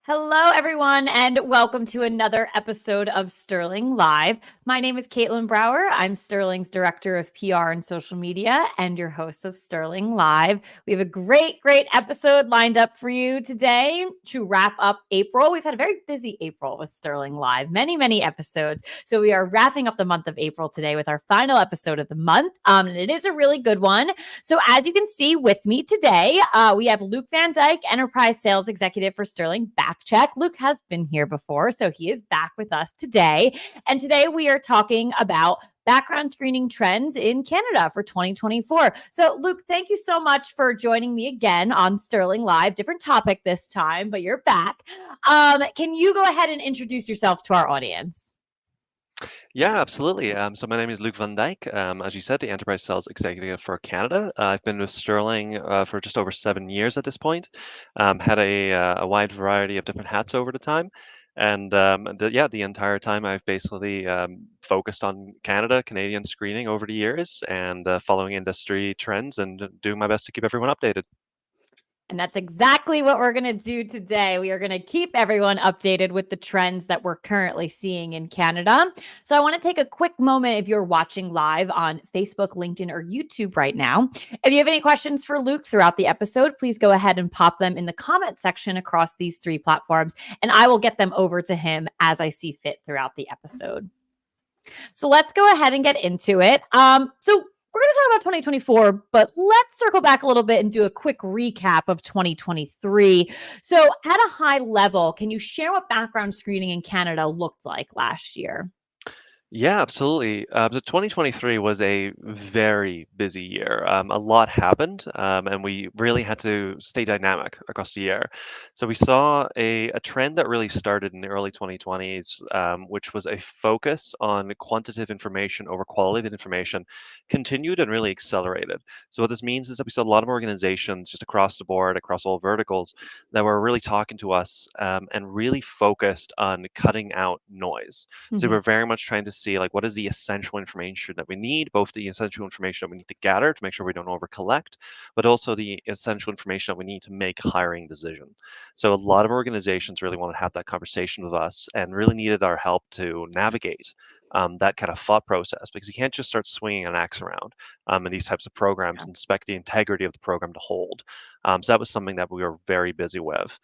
Hello, everyone, and welcome to another episode of Sterling Live. My name is Caitlin Brower. I'm Sterling's Director of PR and Social Media and your host of Sterling Live. We have a great episode lined up for you today to wrap up April. We've had a very busy April with Sterling Live, many episodes. So we are wrapping up the month of April today with our final episode of the month, and it is a really good one. So as you can see with me today, we have Luc van Dijk, Enterprise Sales Executive for Sterling Back Check. Luc has been here before, so he is back with us today. And today we are talking about background screening trends in Canada for 2024. So, Luc, thank you so much for joining me again on Sterling Live. Different topic this time, but you're back. Can you go ahead and introduce yourself to our audience? Yeah, absolutely. So my name is Luc van Dijk. As you said, the Enterprise Sales Executive for Canada. I've been with Sterling for just over 7 years at this point. Had a wide variety of different hats over the time. And the entire time I've basically focused on Canada, Canadian screening over the years and following industry trends and doing my best to keep everyone updated. And that's exactly what we're going to do today. We are going to keep everyone updated with the trends that we're currently seeing in Canada. So I want to take a quick moment if you're watching live on Facebook, LinkedIn, or YouTube right now. If you have any questions for Luc throughout the episode, please go ahead and pop them in the comment section across these three platforms, and I will get them over to him as I see fit throughout the episode. So let's go ahead and get into it. So we're going to talk about 2024, but let's circle back a little bit and do a quick recap of 2023. So, at a high level, can you share what background screening in Canada looked like last year? Yeah, absolutely. So 2023 was a very busy year. A lot happened, and we really had to stay dynamic across the year. So we saw a trend that really started in the early 2020s, which was a focus on quantitative information over qualitative information, continued and really accelerated. So what this means is that we saw a lot of organizations just across the board, across all verticals, that were really talking to us and really focused on cutting out noise. So Mhm. we're very much trying to see like what is the essential information that we need, both the essential information that we need to gather to make sure we don't over collect, but also the essential information that we need to make a hiring decision. So a lot of organizations really want to have that conversation with us and really needed our help to navigate that kind of thought process because you can't just start swinging an axe around in these types of programs Yeah. and inspect the integrity of the program to hold. So that was something that we were very busy with.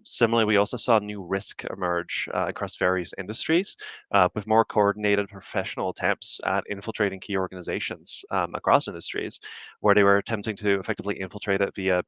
Similarly, we also saw new risk emerge across various industries with more coordinated professional attempts at infiltrating key organizations across industries, where they were attempting to effectively infiltrate it via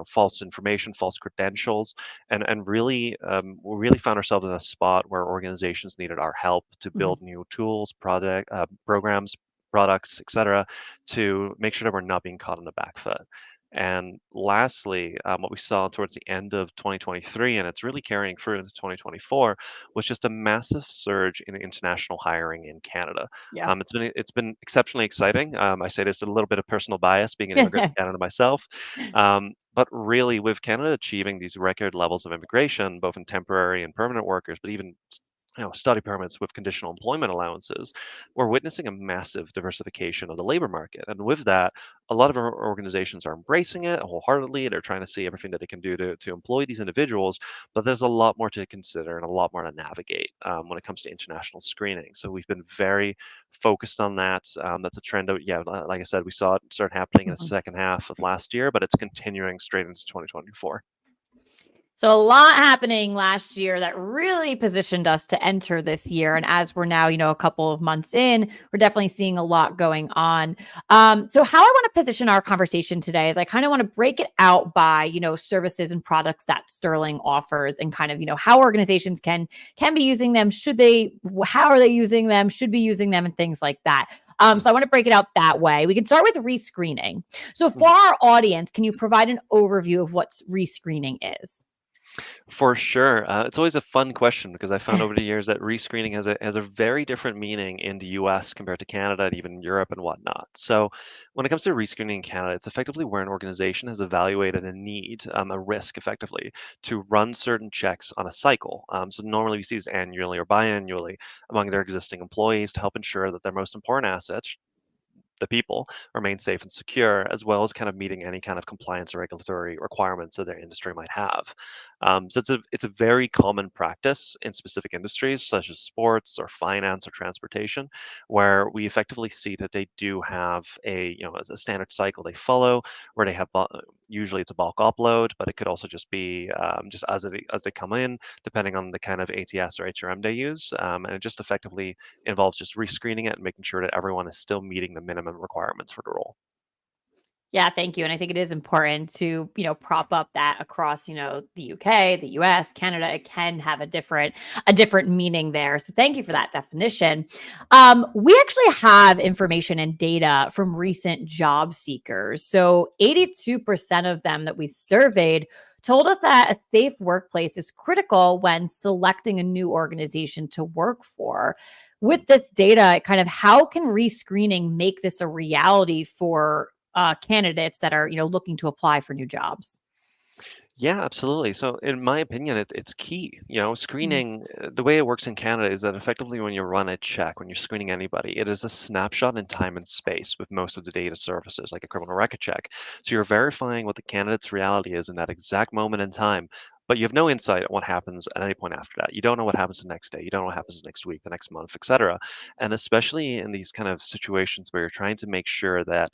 false information, false credentials, and really we really found ourselves in a spot where organizations needed our help to Mhm. build new tools, programs, products, etc., to make sure that we're not being caught on the back foot. And lastly, what we saw towards the end of 2023, and it's really carrying through into 2024, was just a massive surge in international hiring in Canada. Yeah. It's been exceptionally exciting. I say this a little bit of personal bias, being an immigrant to Canada myself, but really, with Canada achieving these record levels of immigration, both in temporary and permanent workers, but even study permits with conditional employment allowances, we're witnessing a massive diversification of the labor market. And with that, a lot of our organizations are embracing it wholeheartedly. They're trying to see everything that they can do to employ these individuals, but there's a lot more to consider and a lot more to navigate when it comes to international screening. So we've been very focused on that. That's a trend that, yeah, like I said, we saw it start happening in the Mhm. second half of last year, but it's continuing straight into 2024. So a lot happening last year that really positioned us to enter this year. And as we're now, a couple of months in, we're definitely seeing a lot going on. So how I want to position our conversation today is I kind of want to break it out by, services and products that Sterling offers and kind of, how organizations can be using them. Should they, how are they using them? Should be using them and things like that. So I want to break it out that way. We can start with rescreening. So for Mhm. our audience, can you provide an overview of what rescreening is? For sure. It's always a fun question because I found over the years that rescreening has a very different meaning in the US compared to Canada and even Europe and whatnot. So when it comes to rescreening in Canada, it's effectively where an organization has evaluated a need, a risk effectively, to run certain checks on a cycle. So normally we see this annually or biannually among their existing employees to help ensure that their most important assets, the people remain safe and secure, as well as kind of meeting any kind of compliance or regulatory requirements that their industry might have. So it's a very common practice in specific industries such as sports or finance or transportation, where we effectively see that they do have a standard cycle they follow, where they have usually it's a bulk upload, but it could also just be just as they come in, depending on the kind of ATS or HRM they use, and it just effectively involves just rescreening it and making sure that everyone is still meeting the minimum requirements for the role. Yeah, thank you. And I think it is important to, prop up that across, the UK, the US, Canada, it can have a different meaning there. So thank you for that definition. We actually have information and data from recent job seekers. So 82% of them that we surveyed told us that a safe workplace is critical when selecting a new organization to work for. With this data, kind of how can rescreening make this a reality for candidates that are, looking to apply for new jobs? Yeah, absolutely. So, in my opinion, it's key. Mhm, Screening, the way it works in Canada is that effectively when you run a check, when you're screening anybody, it is a snapshot in time and space with most of the data services, like a criminal record check. So, you're verifying what the candidate's reality is in that exact moment in time, but you have no insight on what happens at any point after that. You don't know what happens the next day. You don't know what happens the next week, the next month, etc. And especially in these kind of situations where you're trying to make sure that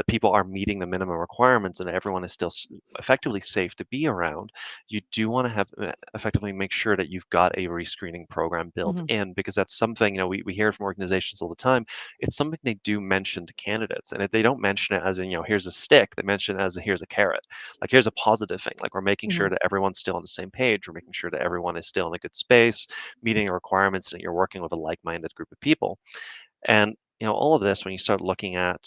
people are meeting the minimum requirements and everyone is still effectively safe to be around, you do want to have effectively make sure that you've got a rescreening program built mhm, in, because that's something, we hear from organizations all the time. It's something they do mention to candidates. And if they don't mention it as in, here's a stick, they mention it as a, here's a carrot. Like, here's a positive thing. Like, we're making sure mhm. that everyone's still on the same page. We're making sure that everyone is still in a good space, meeting the requirements, and that you're working with a like-minded group of people. And all of this, when you start looking at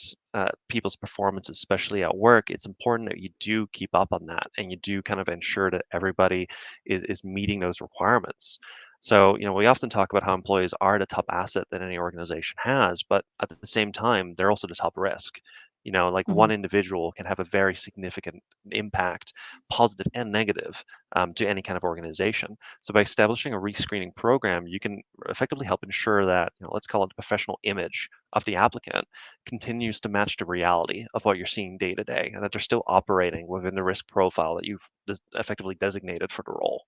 people's performance, especially at work, it's important that you do keep up on that and you do kind of ensure that everybody is meeting those requirements. So, we often talk about how employees are the top asset that any organization has, but at the same time, they're also the top risk. Like, one Mhm. individual can have a very significant impact, positive and negative, to any kind of organization. So by establishing a rescreening program, you can effectively help ensure that, let's call it the professional image of the applicant, continues to match the reality of what you're seeing day to day, and that they're still operating within the risk profile that you've effectively designated for the role.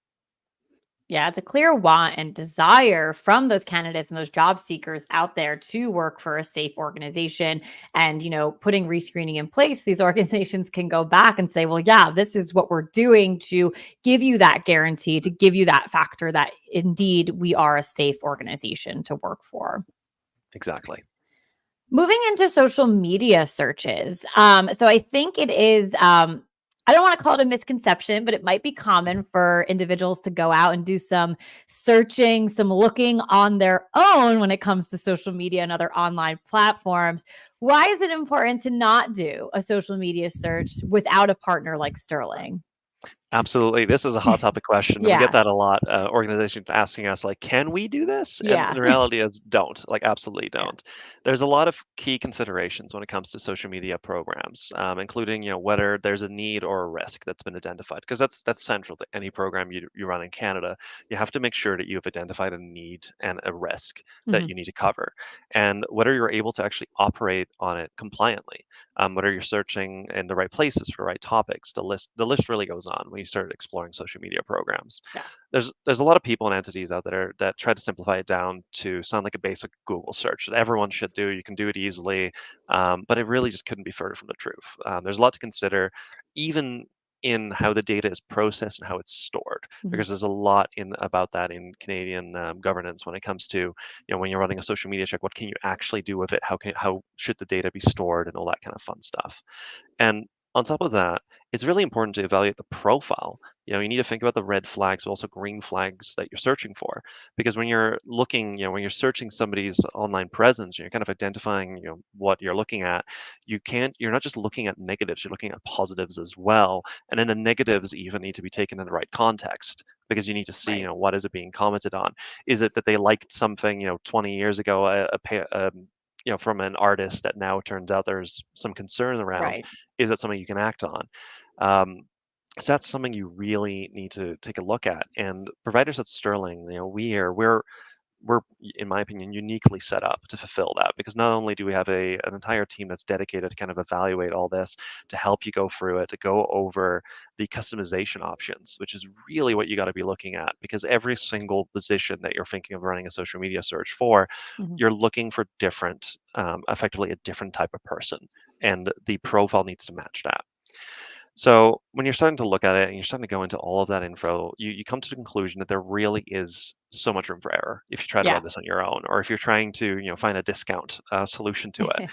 Yeah, it's a clear want and desire from those candidates and those job seekers out there to work for a safe organization. And, putting rescreening in place, these organizations can go back and say, well, yeah, this is what we're doing to give you that guarantee, to give you that factor that indeed we are a safe organization to work for. Exactly. Moving into social media searches. So I think it is, I don't want to call it a misconception, but it might be common for individuals to go out and do some searching, some looking on their own when it comes to social media and other online platforms. Why is it important to not do a social media search without a partner like Sterling? Absolutely. This is a hot topic question, and we get Yeah. that a lot. Organizations asking us, like, can we do this? And Yeah. the reality is, don't. Like, absolutely Yeah. don't. There's a lot of key considerations when it comes to social media programs, including, whether there's a need or a risk that's been identified, because that's central to any program you run in Canada. You have to make sure that you've identified a need and a risk that Mhm. you need to cover, and whether you're able to actually operate on it compliantly, whether you're searching in the right places for the right topics. The list really goes on when you start exploring social media programs. Yeah. There's a lot of people and entities out there that try to simplify it down to sound like a basic Google search that everyone should do. You can do it easily, but it really just couldn't be further from the truth. There's a lot to consider, even in how the data is processed and how it's stored, Mhm. because there's a lot in about that in Canadian governance when it comes to, when you're running a social media check, what can you actually do with it? How should the data be stored and all that kind of fun stuff. And on top of that, it's really important to evaluate the profile. You need to think about the red flags, but also green flags that you're searching for. Because when you're looking, when you're searching somebody's online presence, you're kind of identifying, what you're looking at. You're not just looking at negatives, you're looking at positives as well. And then the negatives even need to be taken in the right context, because you need to see, Right. what is it being commented on? Is it that they liked something, 20 years ago, from an artist that now turns out there's some concern around? Right. Is that something you can act on? Um, so that's something you really need to take a look at. And providers at Sterling, we're we're, in my opinion, uniquely set up to fulfill that, because not only do we have an entire team that's dedicated to kind of evaluate all this, to help you go through it, to go over the customization options, which is really what you got to be looking at, because every single position that you're thinking of running a social media search for, Mhm. you're looking for different, effectively a different type of person, and the profile needs to match that. So when you're starting to look at it and you're starting to go into all of that info, you come to the conclusion that there really is so much room for error if you try to Yeah. run this on your own, or if you're trying to, find a discount solution to it.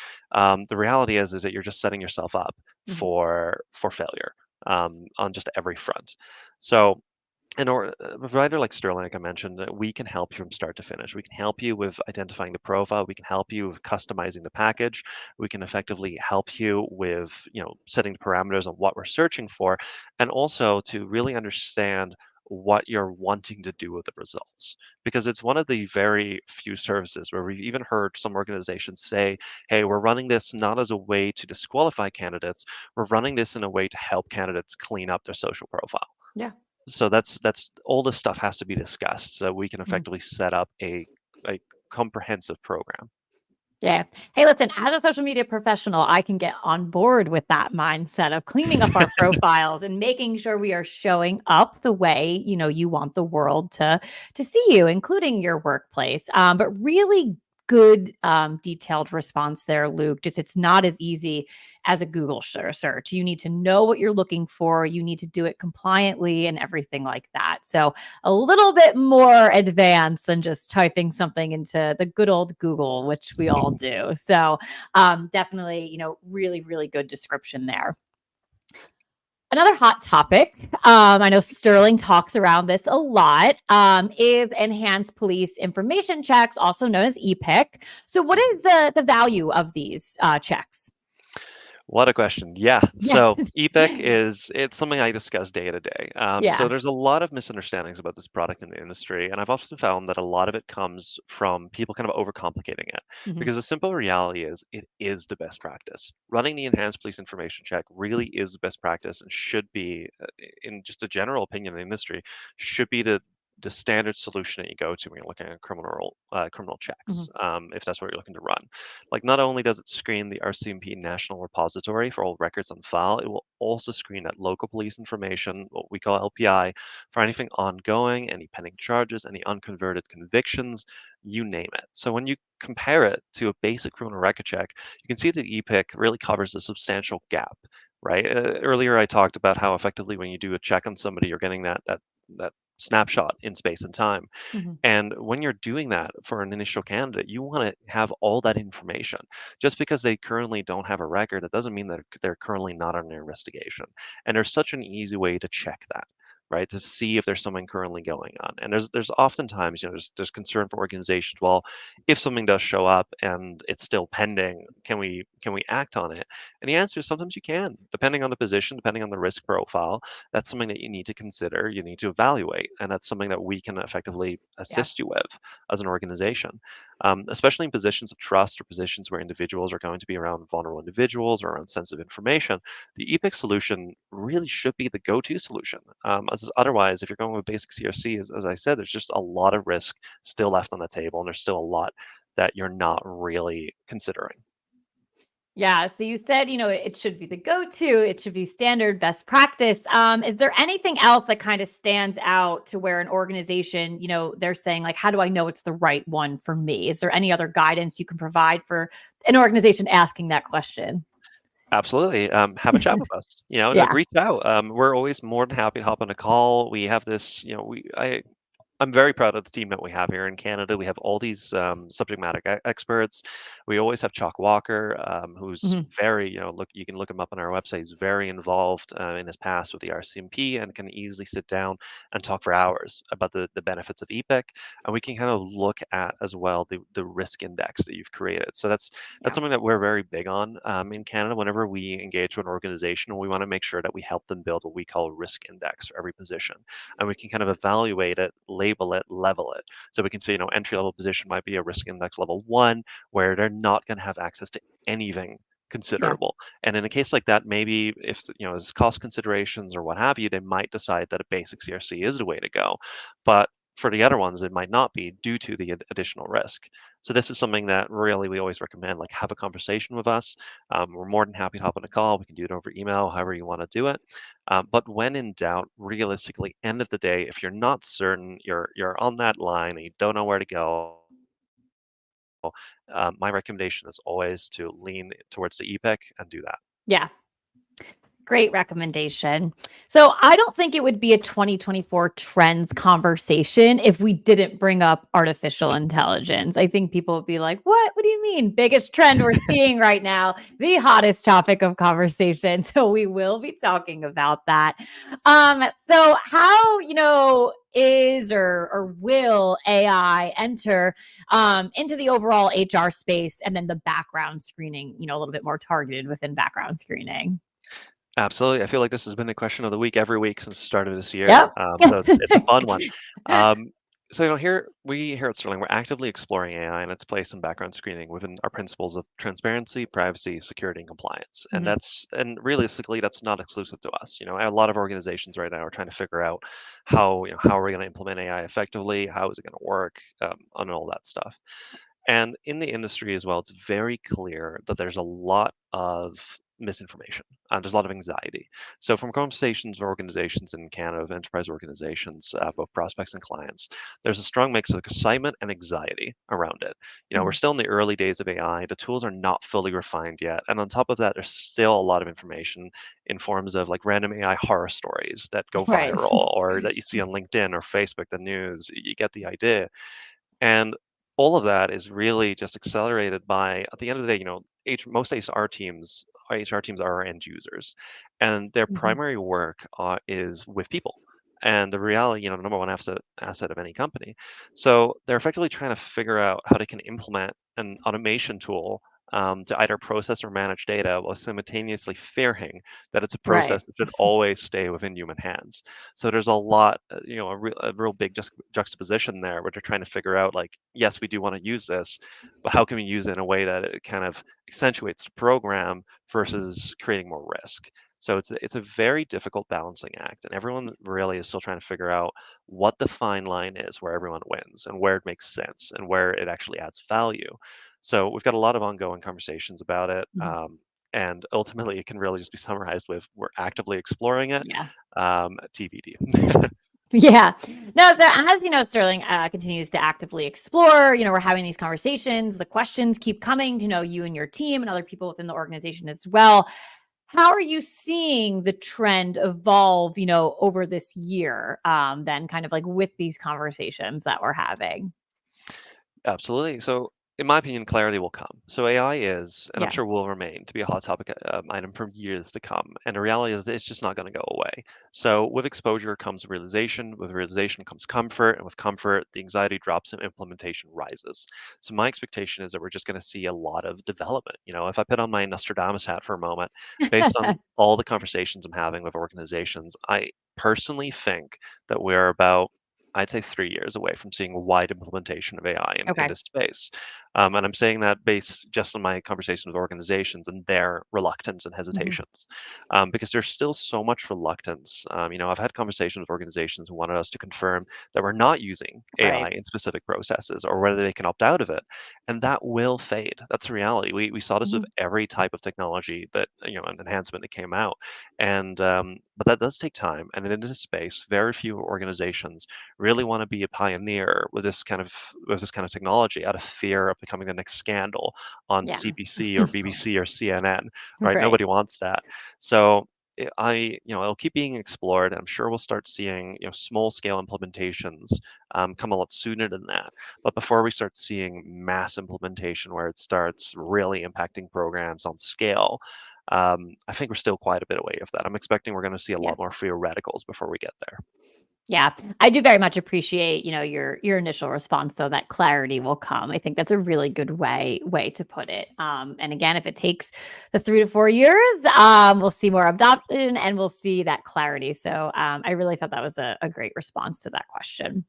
The reality is that you're just setting yourself up Mhm. for failure on just every front. So a provider like Sterling, like I mentioned, we can help you from start to finish. We can help you with identifying the profile. We can help you with customizing the package. We can effectively help you with, setting the parameters on what we're searching for, and also to really understand what you're wanting to do with the results. Because it's one of the very few services where we've even heard some organizations say, hey, we're running this not as a way to disqualify candidates, we're running this in a way to help candidates clean up their social profile. Yeah. So that's all this stuff has to be discussed so we can Mhm. effectively set up a comprehensive program. Yeah. Hey, listen, as a social media professional, I can get on board with that mindset of cleaning up our profiles and making sure we are showing up the way, you want the world to see you, including your workplace. But really good detailed response there, Luke. Just it's not as easy as a Google search. You need to know what you're looking for. You need to do it compliantly and everything like that. So a little bit more advanced than just typing something into the good old Google, which we all do. So, definitely, really, really good description there. Another hot topic, I know Sterling talks around this a lot, is enhanced police information checks, also known as EPIC. So, what is the value of these checks? What a question. Yeah. Yeah, So EPIC it's something I discuss day to day. So yeah, there's a lot of misunderstandings about this product in the industry, and I've often found that a lot of it comes from people kind of overcomplicating it. hmm Because the simple reality is, it is the best practice. Running the enhanced police information check really is the best practice, and should be, in just a general opinion in the industry, should be the standard solution that you go to when you're looking at criminal hmm checks, if that's what you're looking to run. Like, not only does it screen the RCMP National Repository for all records on file, it will also screen that local police information, what we call LPI, for anything ongoing, any pending charges, any unconverted convictions, you name it. So when you compare it to a basic criminal record check, you can see that EPIC really covers a substantial gap, right? Earlier I talked about how effectively when you do a check on somebody, you're getting that snapshot in space and time. hmm And when you're doing that for an initial candidate, you want to have all that information. Just because they currently don't have a record, that doesn't mean that they're currently not under investigation. And there's such an easy way to check that, right? To see if there's something currently going on. And there's oftentimes, there's concern for organizations. Well, if something does show up and it's still pending, can we act on it? And the answer is sometimes you can, depending on the position, depending on the risk profile. That's something that you need to consider, you need to evaluate, and that's something that we can effectively yeah, assist you with as an organization, especially in positions of trust or positions where individuals are going to be around vulnerable individuals or around sensitive information. The EPIC solution really should be the go-to solution. As otherwise, if you're going with basic CRC, as I said, there's just a lot of risk still left on the table, and there's still a lot that you're not really considering. yeah. So you said, it should be the go-to, it should be standard best practice. Is there anything else that kind of stands out to where an organization, they're saying like, how do I know it's the right one for me? Is there any other guidance you can provide for an organization asking that question? Absolutely. Have a chat with us. Yeah. Reach out. We're always more than happy to hop on a call. We have this, I'm very proud of the team that we have here in Canada. We have all these subject matter experts. We always have Chuck Walker, who's Mhm. very, you can look him up on our website. He's very involved in his past with the RCMP, and can easily sit down and talk for hours about the benefits of EPIC. And we can kind of look at as well the risk index that you've created. So that's Yeah. something that we're very big on in Canada. Whenever we engage with an organization, we want to make sure that we help them build what we call a risk index for every position, and we can kind of evaluate it, label it, level it. So we can say, entry level position might be a risk index level 1, where they're not going to have access to anything Yeah. considerable. And in a case like that, maybe if there's cost considerations or what have you, they might decide that a basic CRC is the way to go. But For the other ones, it might not be due to the additional risk. So this is something that really we always recommend, like have a conversation with us. We're more than happy to hop on a call. We can do it over email, however you want to do it. But when in doubt, realistically, end of the day, if you're not certain, you're on that line and you don't know where to go, my recommendation is always to lean towards the EPIC and do that. Yeah. Great recommendation. So I don't think it would be a 2024 trends conversation if we didn't bring up artificial intelligence. I think people would be like, "What? What do you mean? Biggest trend we're seeing right now, the hottest topic of conversation." So we will be talking about that. So how, is or will AI enter into the overall HR space and then the background screening, a little bit more targeted within background screening? Absolutely. I feel like this has been the question of the week every week since the start of this year. Yep. So it's a fun one. Um, so here at Sterling, we're actively exploring AI and its place in background screening within our principles of transparency, privacy, security, and compliance. And Mhm. realistically, that's not exclusive to us. A lot of organizations right now are trying to figure out how are we going to implement AI effectively, how is it going to work, and all that stuff. And in the industry as well, it's very clear that there's a lot of misinformation. There's a lot of anxiety. So, from conversations with organizations in Canada, of enterprise organizations, both prospects and clients, there's a strong mix of excitement and anxiety around it. We're Mhm. still in the early days of AI. The tools are not fully refined yet. And on top of that, there's still a lot of information in forms of like random AI horror stories that go Right. viral or that you see on LinkedIn or Facebook, the news. You get the idea. And all of that is really just accelerated by, at the end of the day, most HR teams are our end users, and their Mhm. primary work is with people. And the reality, the number one asset of any company. So they're effectively trying to figure out how they can implement an automation tool to either process or manage data while simultaneously fearing that it's a Right. process that should always stay within human hands. So there's a lot, a real big juxtaposition there where they're trying to figure out, like, yes, we do want to use this, but how can we use it in a way that it kind of accentuates the program versus creating more risk? So it's a very difficult balancing act, and everyone really is still trying to figure out what the fine line is where everyone wins and where it makes sense and where it actually adds value. So we've got a lot of ongoing conversations about it. Mhm. And ultimately, it can really just be summarized with we're actively exploring it, Yeah. TBD. Yeah. No, so as Sterling continues to actively explore, we're having these conversations. The questions keep coming to know you and your team and other people within the organization as well. How are you seeing the trend evolve, over this year? Then kind of like with these conversations that we're having. Absolutely. So, in my opinion, clarity will come. So, AI is, and I'm Yeah. sure will remain, to be a hot topic item for years to come. And the reality is, that it's just not going to go away. So, with exposure comes realization. With realization comes comfort, and with comfort, the anxiety drops and implementation rises. So, my expectation is that we're just going to see a lot of development. If I put on my Nostradamus hat for a moment, based on all the conversations I'm having with organizations, I personally think that we're about, I'd say, 3 years away from seeing wide implementation of AI in Okay. this space. And I'm saying that based just on my conversation with organizations and their reluctance and Mhm. hesitations, because there's still so much reluctance. I've had conversations with organizations who wanted us to confirm that we're not using AI Right. in specific processes or whether they can opt out of it. And that will fade. That's the reality. We saw this with Mhm. every type of technology that, an enhancement that came out. And, but that does take time. And in this space, very few organizations really want to be a pioneer with this kind of technology out of fear of becoming the next scandal on Yeah. CBC or BBC or CNN, right? Right. Nobody wants that. So it'll keep being explored. I'm sure we'll start seeing, small scale implementations come a lot sooner than that. But before we start seeing mass implementation where it starts really impacting programs on scale, I think we're still quite a bit away of that. I'm expecting we're going to see a Yeah. lot more free radicals before we get there. Yeah, I do very much appreciate, your initial response, so that clarity will come. I think that's a really good way to put it. And again, if it takes the 3 to 4 years, we'll see more adoption and we'll see that clarity. So I really thought that was a great response to that question.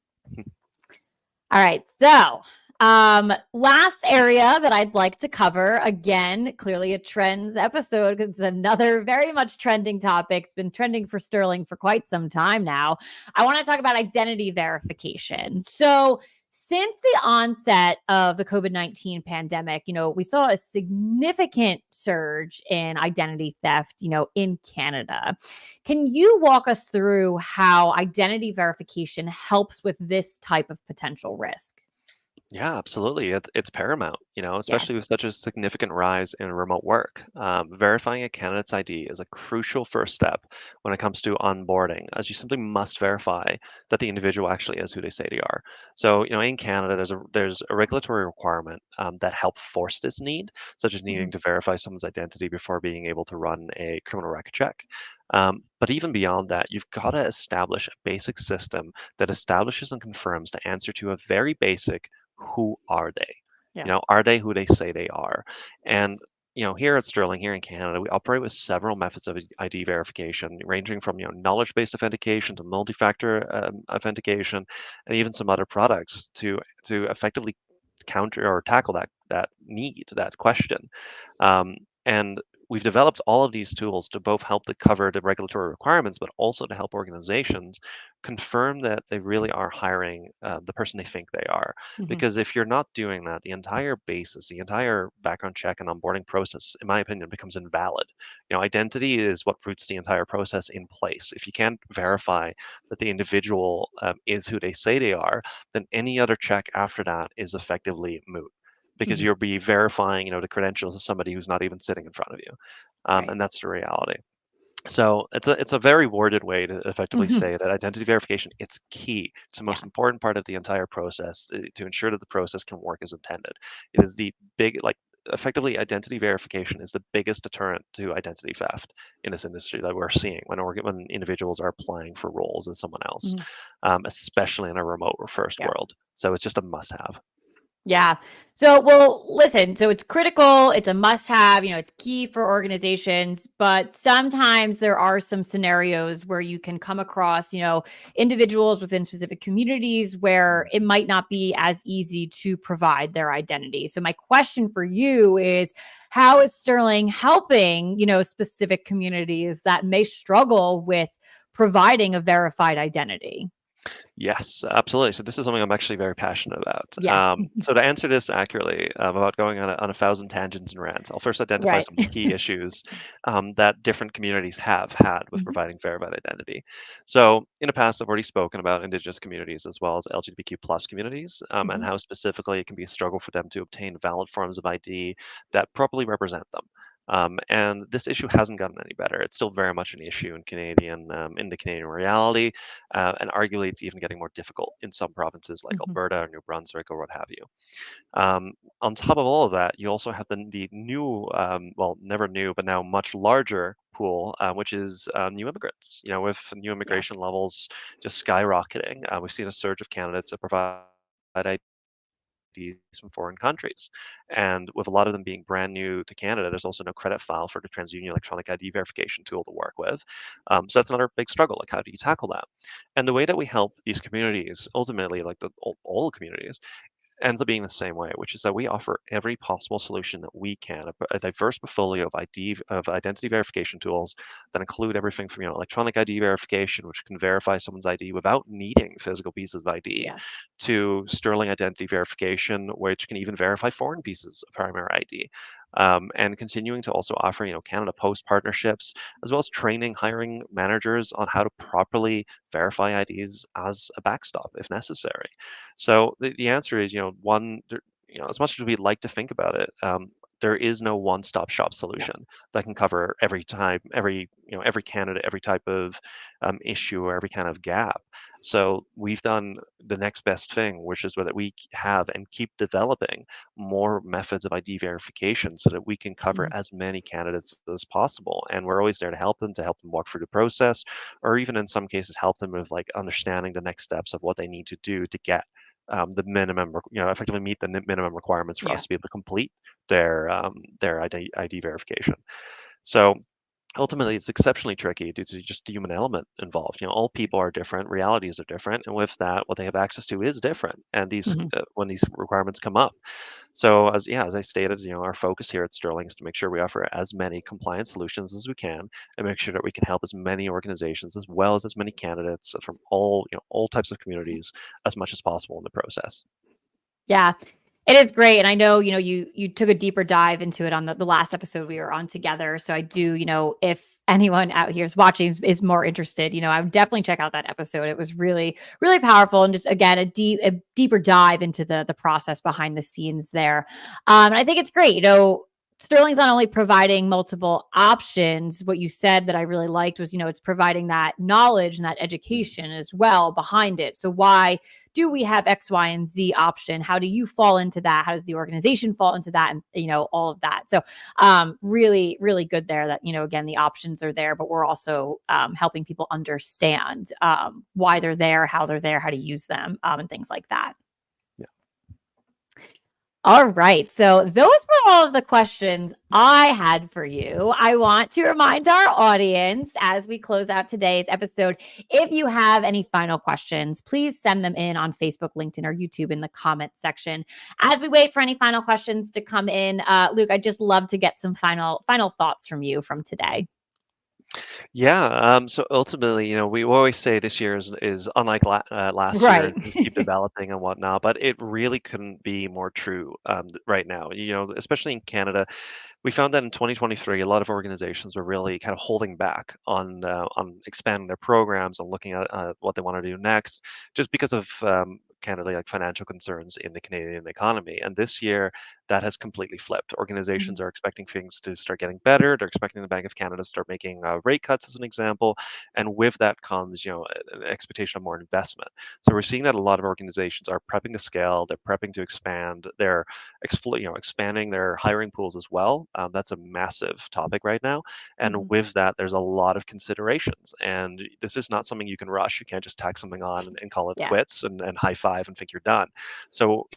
All right. So Last area that I'd like to cover, again, clearly a trends episode because it's another very much trending topic. It's been trending for Sterling for quite some time now. I want to talk about identity verification. So, since the onset of the COVID-19 pandemic, we saw a significant surge in identity theft, in Canada. Can you walk us through how identity verification helps with this type of potential risk? Yeah, absolutely. It's paramount, Yeah. especially with such a significant rise in remote work. Verifying a candidate's ID is a crucial first step when it comes to onboarding, as you simply must verify that the individual actually is who they say they are. So, in Canada, there's a regulatory requirement that help force this need, such as Mhm. needing to verify someone's identity before being able to run a criminal record check. But even beyond that, you've got to establish a basic system that establishes and confirms the answer to a very basic who are they? Yeah. Are they who they say they are? And here at Sterling, here in Canada, we operate with several methods of ID verification, ranging from knowledge-based authentication to multi-factor authentication, and even some other products to effectively counter or tackle that need, that question. And we've developed all of these tools to both help to cover the regulatory requirements, but also to help organizations confirm that they really are hiring the person they think they are. Mhm. Because if you're not doing that, the entire basis, the entire background check and onboarding process, in my opinion, becomes invalid. Identity is what roots the entire process in place. If you can't verify that the individual is who they say they are, then any other check after that is effectively moot because Mhm. you'll be verifying, the credentials of somebody who's not even sitting in front of you, Right. and that's the reality. So it's a very worded way to effectively Mhm. say that identity verification, it's key. It's the Yeah. most important part of the entire process to ensure that the process can work as intended. It is the big like effectively identity verification is the biggest deterrent to identity theft in this industry that we're seeing when individuals are applying for roles as someone else, Mhm. especially in a remote or first Yeah. world. So it's just a must-have. Yeah. So, well, listen, so it's critical, it's a must have, it's key for organizations, but sometimes there are some scenarios where you can come across, individuals within specific communities where it might not be as easy to provide their identity. So, my question for you is how is Sterling helping, specific communities that may struggle with providing a verified identity? Yes, absolutely. So this is something I'm actually very passionate about. Yeah. So to answer this accurately, about going on a thousand tangents and rants, I'll first identify Right. some of the key issues that different communities have had with Mhm. providing verified identity. So in the past, I've already spoken about Indigenous communities as well as LGBTQ plus communities, and Mhm. how specifically it can be a struggle for them to obtain valid forms of ID that properly represent them. And this issue hasn't gotten any better. It's still very much an issue in the Canadian reality, and arguably it's even getting more difficult in some provinces like Mhm. Alberta or New Brunswick or what have you. Um, on top of all of that, you also have the new, well, never new, but now much larger pool, which is new immigrants. With new Yeah. immigration levels just skyrocketing, we've seen a surge of candidates that provide IDs from foreign countries. And with a lot of them being brand new to Canada, there's also no credit file for the TransUnion electronic ID verification tool to work with. So that's another big struggle. Like, how do you tackle that? And the way that we help these communities, ultimately, like all communities, ends up being the same way, which is that we offer every possible solution that we can, a diverse portfolio of identity verification tools that include everything from electronic ID verification, which can verify someone's ID without needing physical pieces of ID, Yeah. to Sterling identity verification, which can even verify foreign pieces of primary ID. And continuing to also offer, Canada Post partnerships, as well as training, hiring managers on how to properly verify IDs as a backstop if necessary. So the answer is, as much as we'd like to think about it, there is no one-stop shop Yeah. solution that can cover every time, every candidate, every type of issue or every kind of gap. So we've done the next best thing, which is that we have and keep developing more methods of ID verification so that we can cover Mhm. as many candidates as possible. And we're always there to help them walk through the process, or even in some cases help them with like understanding the next steps of what they need to do to get the minimum, effectively meet the minimum requirements for us Yeah. to be able to complete their ID verification. So ultimately it's exceptionally tricky due to just the human element involved. All people are different, realities are different, and with that, what they have access to is different. And Mhm. when these requirements come up, so as I stated, our focus here at Sterling is to make sure we offer as many compliance solutions as we can, and make sure that we can help as many organizations as well as many candidates from all types of communities as much as possible in the process. Yeah. It is great, and I know, you took a deeper dive into it on the last episode we were on together, so I do, if anyone out here is watching is more interested, I would definitely check out that episode. It was really, really powerful and just, again, a deeper dive into the process behind the scenes there. And I think it's great, Sterling's not only providing multiple options, what you said that I really liked was, it's providing that knowledge and that education as well behind it. So why do we have X, Y, and Z option? How do you fall into that? How does the organization fall into that? And, all of that. So really, really good there that, again, the options are there, but we're also helping people understand why they're there, how to use them, and things like that. All right. So those were all of the questions I had for you. I want to remind our audience as we close out today's episode, if you have any final questions, please send them in on Facebook, LinkedIn, or YouTube in the comments section. As we wait for any final questions to come in, Luke, I'd just love to get some final thoughts from you from today. Yeah. So ultimately, we always say this year is unlike last year, Right. and things keep developing and whatnot. But it really couldn't be more true right now. Especially in Canada, we found that in 2023, a lot of organizations were really kind of holding back on expanding their programs and looking at what they want to do next, just because of kind of like financial concerns in the Canadian economy. And this year, that has completely flipped. Mhm. Organizations are expecting things to start getting better. They're expecting the Bank of Canada to start making rate cuts, as an example, and with that comes, an expectation of more investment. So we're seeing that a lot of organizations are prepping to scale. They're prepping to expand. They're expanding their hiring pools as well. That's a massive topic right now. And Mhm. with that, there's a lot of considerations. And this is not something you can rush. You can't just tack something on and call it Yeah. quits and high five and think you're done. So,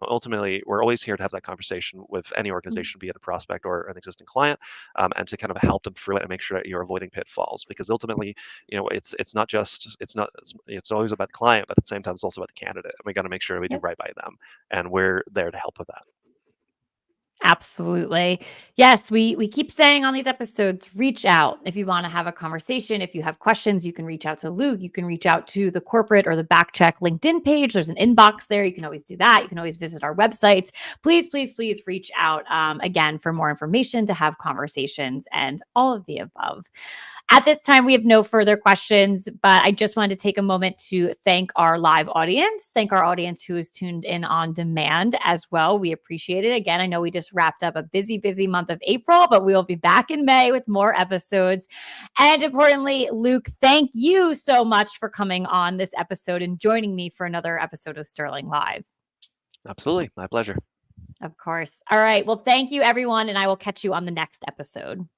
ultimately, we're always here to have that conversation with any Mhm. organization, be it a prospect or an existing client, and to kind of help them through it and make sure that you're avoiding pitfalls. Because ultimately, it's not just it's always about the client, but at the same time, it's also about the candidate. And we got to make sure we do Yep. right by them, and we're there to help with that. Absolutely. Yes, we keep saying on these episodes, reach out. If you want to have a conversation, if you have questions, you can reach out to Luke, you can reach out to the corporate or the back check LinkedIn page. There's an inbox there. You can always do that. You can always visit our websites. Please, please, please reach out again for more information, to have conversations, and all of the above. At this time, we have no further questions, but I just wanted to take a moment to thank our live audience, thank our audience who is tuned in on demand as well. We appreciate it. Again, I know we just wrapped up a busy, busy month of April, but we will be back in May with more episodes. And importantly, Luke, thank you so much for coming on this episode and joining me for another episode of Sterling Live. Absolutely, my pleasure. Of course. All right. Well, thank you, everyone, and I will catch you on the next episode.